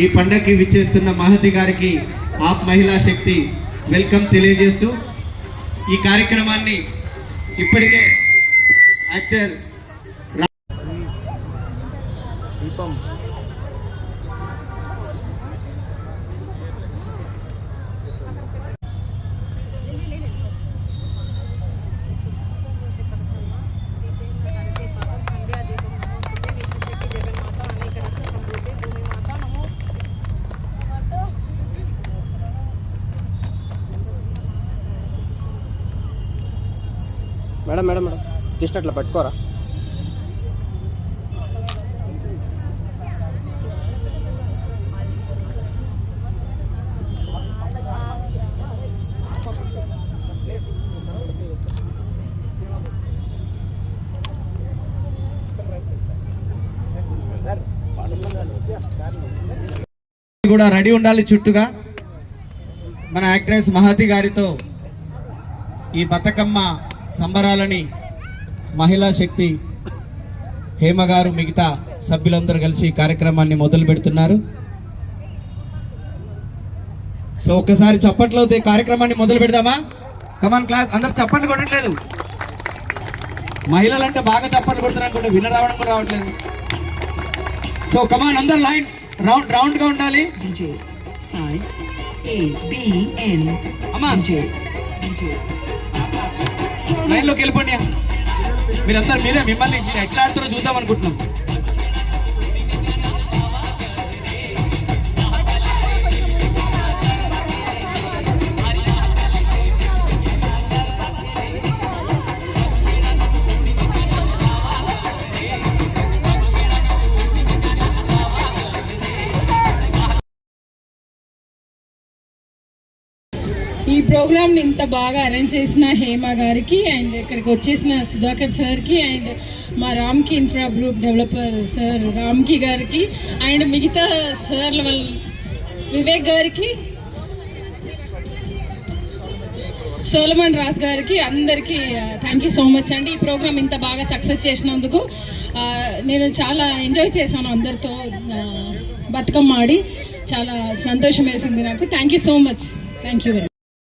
ఈ పండగకి విచ్చేస్తున్న మహతి గారికి ఆప్ మహిళా శక్తి వెల్కమ్ తెలియజేస్తూ ఈ కార్యక్రమాన్ని ఇప్పటికే యాక్టర్ దీపం మేడం మేడం మేడం జస్ట్ అట్లా పట్టుకోరా. కూడా రెడీ ఉండాలి. చుట్టుగా మన యాక్ట్రెస్ మహతి గారితో ఈ బతుకమ్మ సంబరాలని మహిళా శక్తి హేమ గారు మిగతా సభ్యులందరూ కలిసి కార్యక్రమాన్ని మొదలు పెడుతున్నారు. సో ఒక్కసారి చప్పట్లతో కార్యక్రమాన్ని మొదలు పెడదామా? కమాన్ క్లాస్, అందరు చప్పట్లు కొట్టట్లేదు. మహిళలంటే బాగా చప్పట్లు కొడుతున్నారు అనుకుంటే విన రావడం కూడా రావట్లేదు. సో కమాన్, అందరు లైన్ రౌండ్ గా ఉండాలి. అమ్మా లైన్ లోకి వెళ్ళిపోండి. మీరందరూ మిమ్మల్ని మీరు ఎట్లా ఆడుతారో చూద్దాం అనుకుంటున్నాం. ఈ ప్రోగ్రామ్ని ఇంత బాగా అరేంజ్ చేసిన హేమ గారికి అండ్ ఇక్కడికి వచ్చేసిన సుధాకర్ సార్కి అండ్ మా రామ్కి ఇన్ఫ్రా గ్రూప్ డెవలపర్ సార్ రామ్కి గారికి అండ్ మిగతా సార్ల వల్ల వివేక్ గారికి, సోలమన్ రాజ్ గారికి అందరికీ థ్యాంక్ యూ సో మచ్ అండి. ఈ ప్రోగ్రామ్ ఇంత బాగా సక్సెస్ చేసినందుకు నేను చాలా ఎంజాయ్ చేశాను. అందరితో బతుకమ్మ ఆడి చాలా సంతోషం వేసింది నాకు. Thank you so much. Thank you very much.